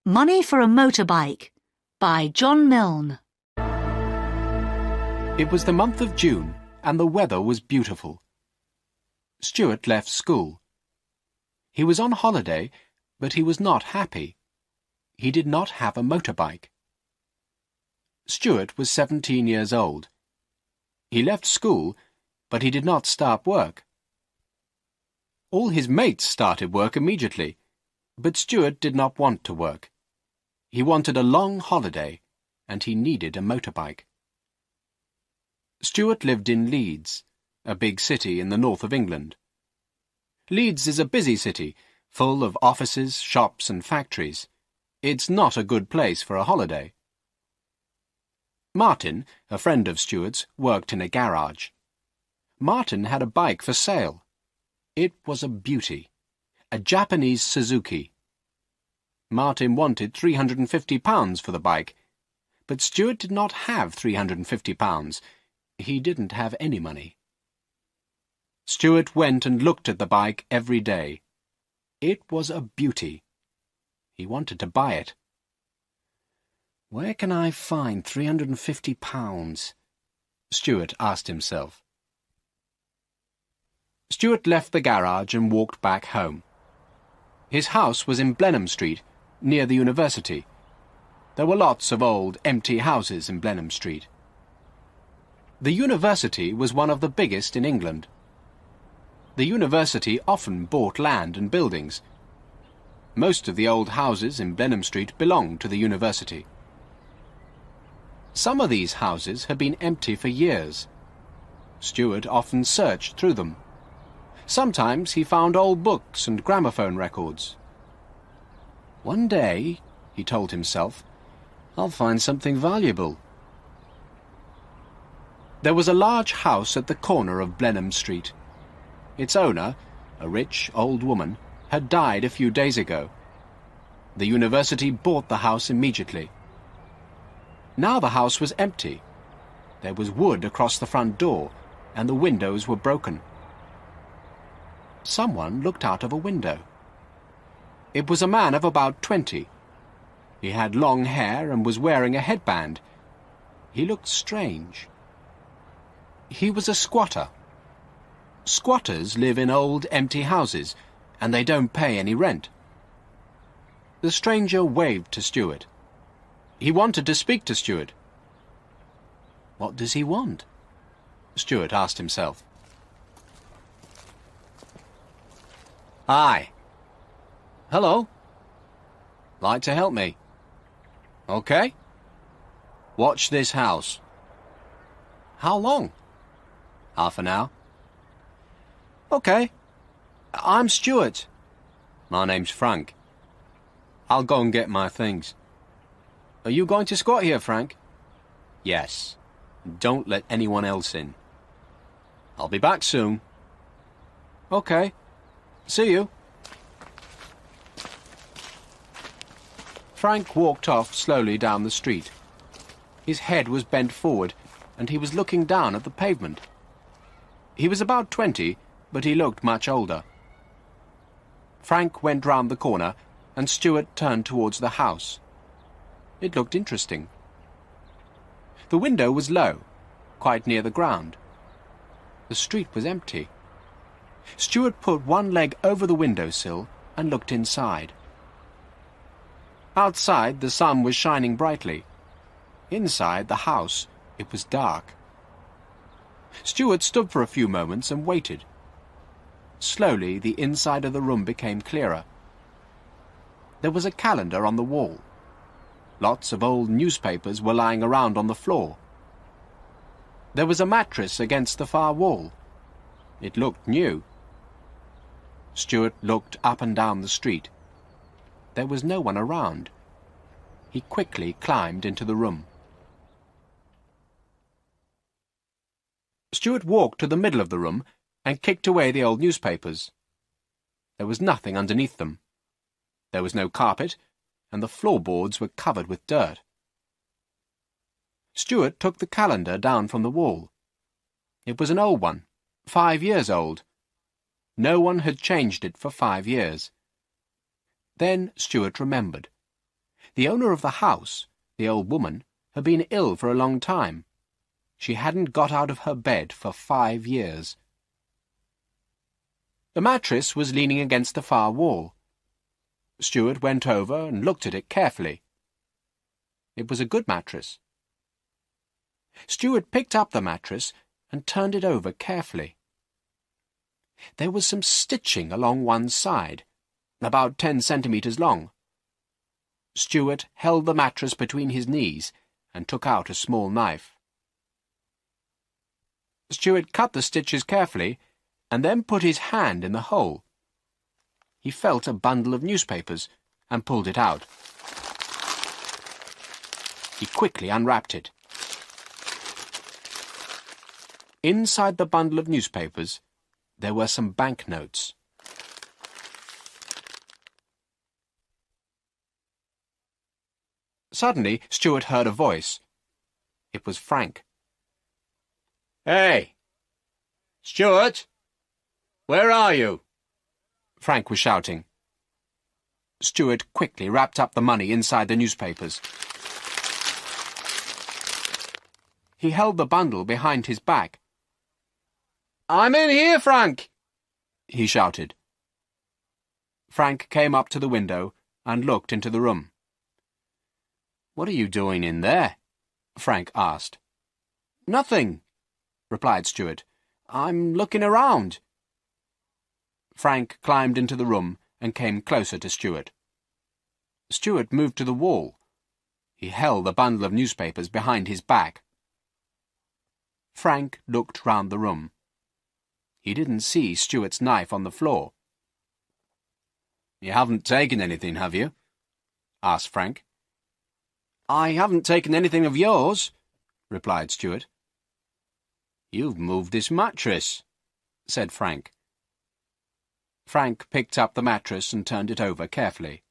Money for a Motorbike by John Milne. It was the month of June, and the weather was beautiful. Stuart left school. He was on holiday, but he was not happy. He did not have a motorbike. Stuart was 17 years old. He left school, but he did not start work. All his mates started work immediately, but Stuart did not want to work. He wanted a long holiday, and he needed a motorbike. Stuart lived in Leeds, a big city in the north of England. Leeds is a busy city, full of offices, shops and factories. It's not a good place for a holiday. Martin, a friend of Stuart's, worked in a garage. Martin had a bike for sale. It was a beauty, a Japanese Suzuki. Martin wanted £350 for the bike, but Stuart did not have £350. He didn't have any money. Stuart went and looked at the bike every day. It was a beauty. He wanted to buy it. Where can I find £350? Stuart asked himself. Stuart left the garage and walked back home. His house was in Blenheim Street, near the university. There were lots of old, empty houses in Blenheim Street. The university was one of the biggest in England. The university often bought land and buildings. Most of the old houses in Blenheim Street belonged to the university. Some of these houses had been empty for years. Stuart often searched through them. Sometimes he found old books and gramophone records. One day, he told himself, I'll find something valuable. There was a large house at the corner of Blenheim Street. Its owner, a rich old woman, had died a few days ago. The university bought the house immediately. Now the house was empty. There was wood across the front door, and the windows were broken. Someone looked out of a window. It was a man of about 20. He had long hair and was wearing a headband. He looked strange. He was a squatter. Squatters live in old, empty houses, and they don't pay any rent. The stranger waved to Stuart. He wanted to speak to Stuart. What does he want? Stuart asked himself. Hi. Hello. Like to help me? Okay. Watch this house. How long? Half an hour. Okay. I'm Stuart. My name's Frank. I'll go and get my things. Are you going to squat here, Frank? Yes. Don't let anyone else in. I'll be back soon. Okay. See you. Frank walked off slowly down the street. His head was bent forward, and he was looking down at the pavement. He was about 20, but he looked much older. Frank went round the corner, and Stuart turned towards the house. It looked interesting. The window was low, quite near the ground. The street was empty. Stuart put one leg over the windowsill and looked inside. Outside, the sun was shining brightly. Inside the house, it was dark. Stuart stood for a few moments and waited. Slowly, the inside of the room became clearer. There was a calendar on the wall. Lots of old newspapers were lying around on the floor. There was a mattress against the far wall. It looked new. Stuart looked up and down the street. There was no one around. He quickly climbed into the room. Stuart walked to the middle of the room and kicked away the old newspapers. There was nothing underneath them. There was no carpet, and the floorboards were covered with dirt. Stuart took the calendar down from the wall. It was an old one, 5 years old. No one had changed it for 5 years. Then Stuart remembered. The owner of the house, the old woman, had been ill for a long time. She hadn't got out of her bed for 5 years. The mattress was leaning against the far wall. Stuart went over and looked at it carefully. It was a good mattress. Stuart picked up the mattress and turned it over carefully. There was some stitching along one side, about 10 centimetres long. Stuart held the mattress between his knees and took out a small knife. Stuart cut the stitches carefully and then put his hand in the hole. He felt a bundle of newspapers and pulled it out. He quickly unwrapped it. Inside the bundle of newspapers, there were some banknotes. Suddenly, Stuart heard a voice. It was Frank. "Hey! Stuart! Where are you?" Frank was shouting. Stuart quickly wrapped up the money inside the newspapers. He held the bundle behind his back. "I'm in here, Frank!" he shouted. Frank came up to the window and looked into the room. "What are you doing in there?" Frank asked. "Nothing," replied Stuart. "I'm looking around." Frank climbed into the room and came closer to Stuart. Stuart moved to the wall. He held the bundle of newspapers behind his back. Frank looked round the room. He didn't see Stuart's knife on the floor. "You haven't taken anything, have you?" asked Frank. "I haven't taken anything of yours," replied Stuart. "You've moved this mattress," said Frank. Frank picked up the mattress and turned it over carefully.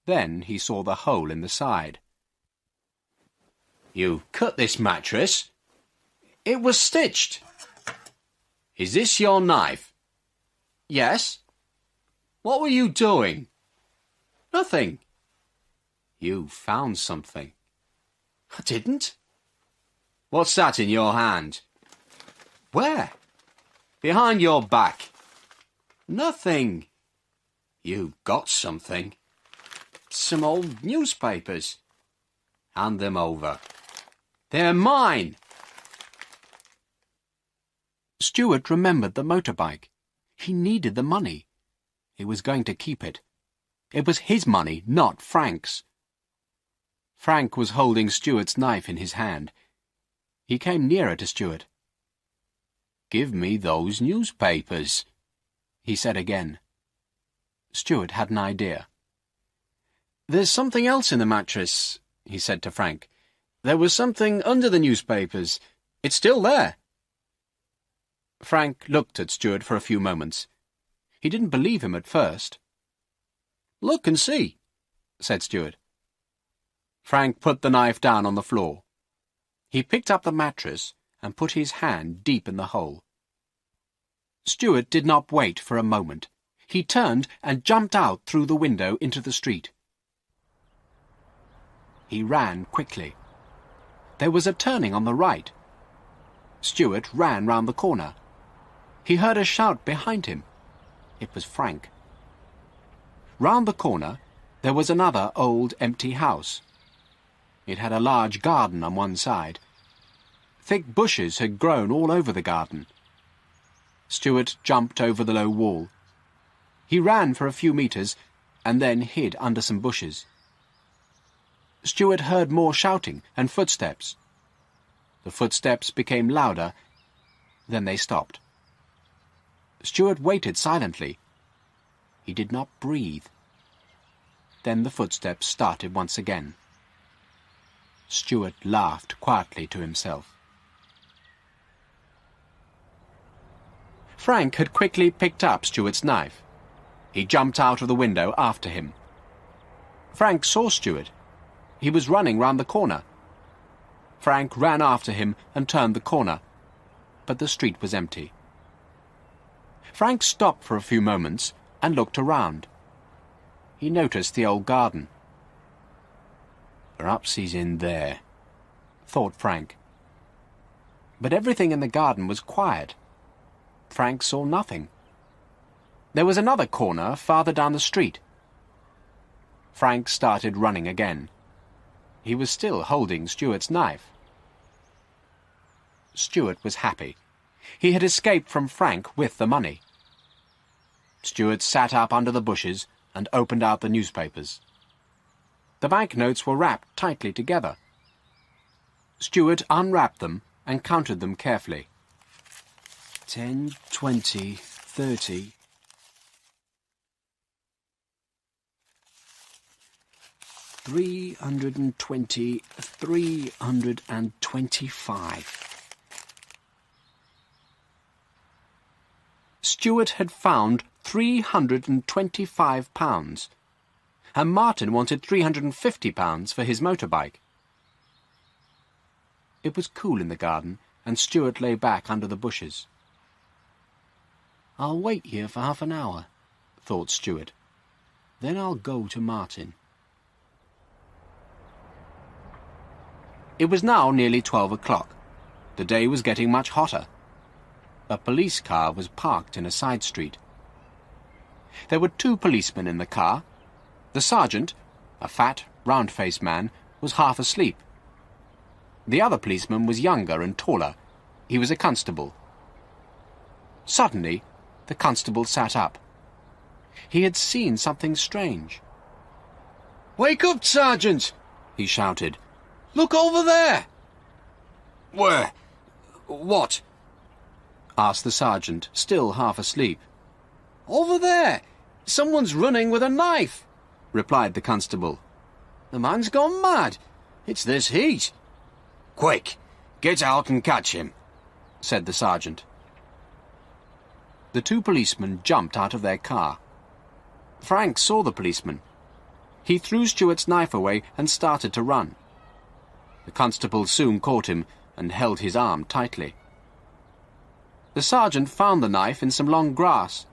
Then he saw the hole in the side. "You cut this mattress?" "It was stitched." "Is this your knife?" "Yes." "What were you doing?" "Nothing." "You found something." "I didn't." "What's that in your hand?" "Where?" "Behind your back." "Nothing." "You got something." "Some old newspapers." "Hand them over." "They're mine." Stuart remembered the motorbike. He needed the money. He was going to keep it. It was his money, not Frank's. Frank was holding Stuart's knife in his hand. He came nearer to Stuart. "Give me those newspapers," he said again. Stuart had an idea. "There's something else in the mattress," he said to Frank. "There was something under the newspapers. It's still there." Frank looked at Stuart for a few moments. He didn't believe him at first. "Look and see," said Stuart. Frank put the knife down on the floor. He picked up the mattress and put his hand deep in the hole. Stuart did not wait for a moment. He turned and jumped out through the window into the street. He ran quickly. There was a turning on the right. Stuart ran round the corner. He heard a shout behind him. It was Frank. Round the corner, there was another old empty house. It had a large garden on one side. Thick bushes had grown all over the garden. Stuart jumped over the low wall. He ran for a few metres and then hid under some bushes. Stuart heard more shouting and footsteps. The footsteps became louder, then they stopped. Stuart waited silently. He did not breathe. Then the footsteps started once again. Stuart laughed quietly to himself. Frank had quickly picked up Stuart's knife. He jumped out of the window after him. Frank saw Stuart. He was running round the corner. Frank ran after him and turned the corner, but the street was empty. Frank stopped for a few moments and looked around. He noticed the old garden. Perhaps he's in there, thought Frank. But everything in the garden was quiet. Frank saw nothing. There was another corner farther down the street. Frank started running again. He was still holding Stuart's knife. Stuart was happy. He had escaped from Frank with the money. Stuart sat up under the bushes and opened out the newspapers. The banknotes were wrapped tightly together. Stuart unwrapped them and counted them carefully. 10, 20, 30... 320, 325. Stuart had found £325, and Martin wanted £350 for his motorbike. It was cool in the garden, and Stuart lay back under the bushes. "I'll wait here for half an hour," thought Stuart. "Then I'll go to Martin." It was now nearly 12 o'clock. The day was getting much hotter. A police car was parked in a side street. There were 2 policemen in the car. The sergeant, a fat, round-faced man, was half asleep. The other policeman was younger and taller. He was a constable. Suddenly, the constable sat up. He had seen something strange. "Wake up, Sergeant!" he shouted. "Look over there!" "Where? What?" asked the sergeant, still half asleep. "Over there! Someone's running with a knife," replied the constable. "The man's gone mad. It's this heat." "Quick! Get out and catch him," said the sergeant. The 2 policemen jumped out of their car. Frank saw the policeman. He threw Stuart's knife away and started to run. The constable soon caught him and held his arm tightly. The sergeant found the knife in some long grass.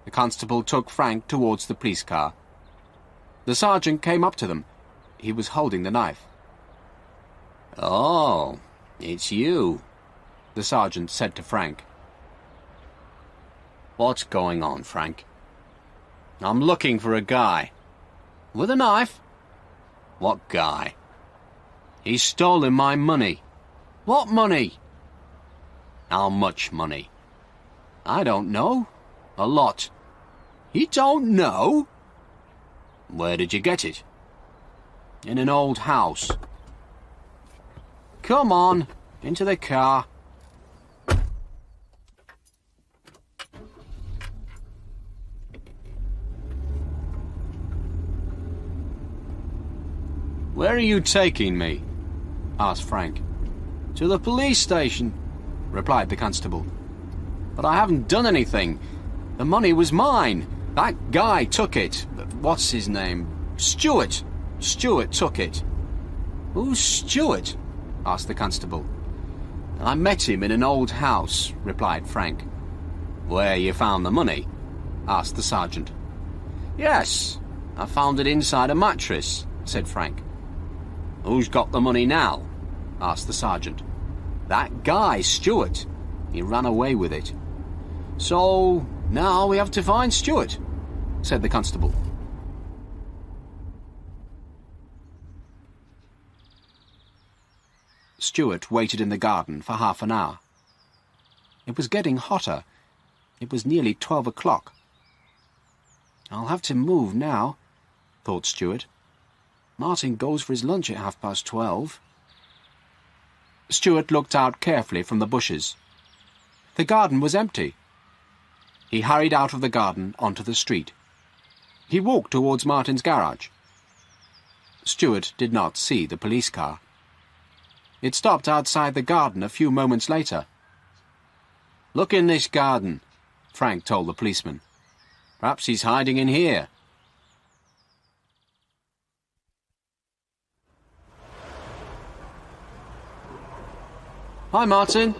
The constable took Frank towards the police car. The sergeant came up to them. He was holding the knife. "Oh, it's you," the sergeant said to Frank. "What's going on, Frank?" "I'm looking for a guy." "With a knife?" "What guy?" "He's stolen my money." "What money?" "How much money?" "I don't know. A lot." "You don't know?" "Where did you get it?" "In an old house." "Come on, into the car." "Where are you taking me?" asked Frank. "To the police station," replied the constable. "But I haven't done anything. The money was mine. That guy took it. What's his name? Stuart. Stuart took it." "Who's Stuart?" asked the constable. "I met him in an old house," replied Frank. "Where you found the money?" asked the sergeant. "Yes, I found it inside a mattress," said Frank. "Who's got the money now?" asked the sergeant. "That guy, Stuart. He ran away with it." "So now we have to find Stuart," said the constable. Stuart waited in the garden for half an hour. It was getting hotter. It was nearly 12 o'clock. "I'll have to move now," thought Stuart. "Martin goes for his lunch at 12:30. Stuart looked out carefully from the bushes. The garden was empty. He hurried out of the garden onto the street. He walked towards Martin's garage. Stuart did not see the police car. It stopped outside the garden a few moments later. "Look in this garden," Frank told the policeman. "Perhaps he's hiding in here." "Hi, Martin."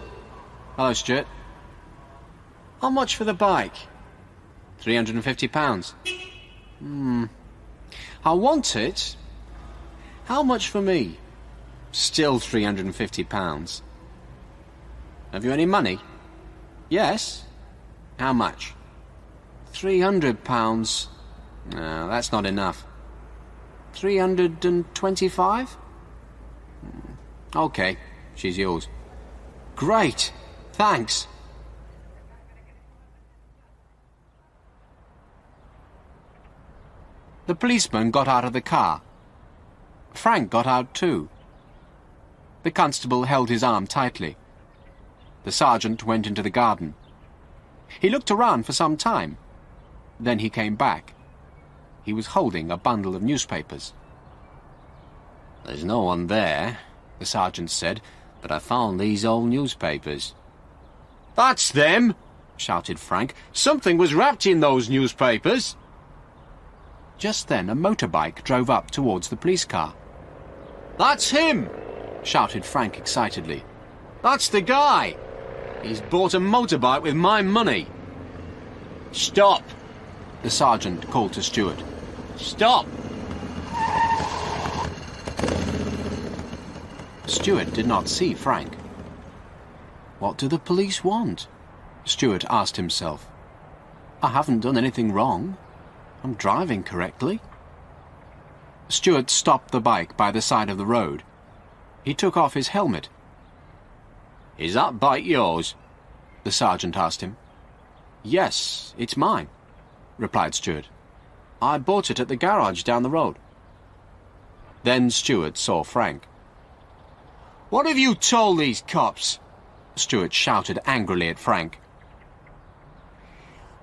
"Hello, Stuart." "How much for the bike?" £350. I want it. How much for me? Still £350. Have you any money? Yes. How much? £300. No, that's not enough. 325? OK, she's yours. Great, thanks. The policeman got out of the car. Frank got out too. The constable held his arm tightly. The sergeant went into the garden. He looked around for some time. Then he came back. He was holding a bundle of newspapers. "There's no one there," the sergeant said, "but I found these old newspapers." "That's them!" shouted Frank. "Something was wrapped in those newspapers." Just then a motorbike drove up towards the police car. "That's him!" shouted Frank excitedly. "That's the guy! He's bought a motorbike with my money." "Stop!" the sergeant called to Stuart. "Stop!" Stuart did not see Frank. What do the police want? Stuart asked himself. I haven't done anything wrong. I'm driving correctly. Stuart stopped the bike by the side of the road. He took off his helmet. "Is that bike yours?" the sergeant asked him. "Yes, it's mine," replied Stuart. "I bought it at the garage down the road." Then Stuart saw Frank. "What have you told these cops?" Stuart shouted angrily at Frank.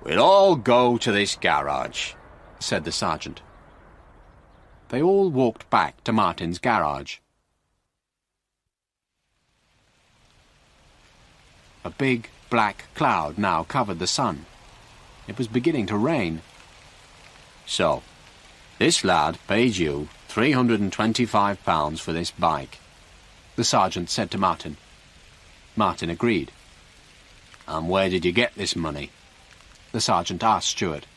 "We'll all go to this garage," said the sergeant. They all walked back to Martin's garage. A big black cloud now covered the sun. It was beginning to rain. "So, this lad paid you £325 for this bike," the sergeant said to Martin. Martin agreed. "And where did you get this money?" the sergeant asked Stuart.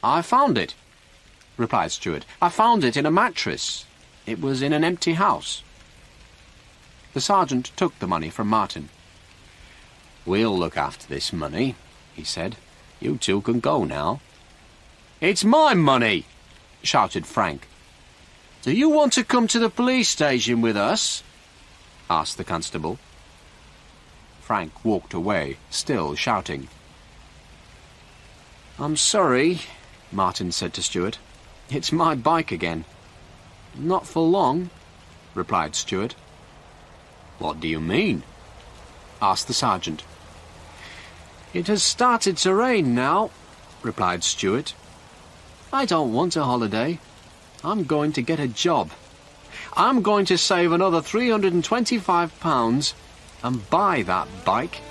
"I found it," replied Stuart. "I found it in a mattress. It was in an empty house." The sergeant took the money from Martin. "We'll look after this money," he said. "You two can go now." "It's my money!" shouted Frank. "Do you want to come to the police station with us?" asked the constable. Frank walked away, still shouting. "I'm sorry," Martin said to Stuart. "It's my bike again." "Not for long," replied Stuart. "What do you mean?" asked the sergeant. "It has started to rain now," replied Stuart. "I don't want a holiday. I'm going to get a job. I'm going to save another £325 and buy that bike."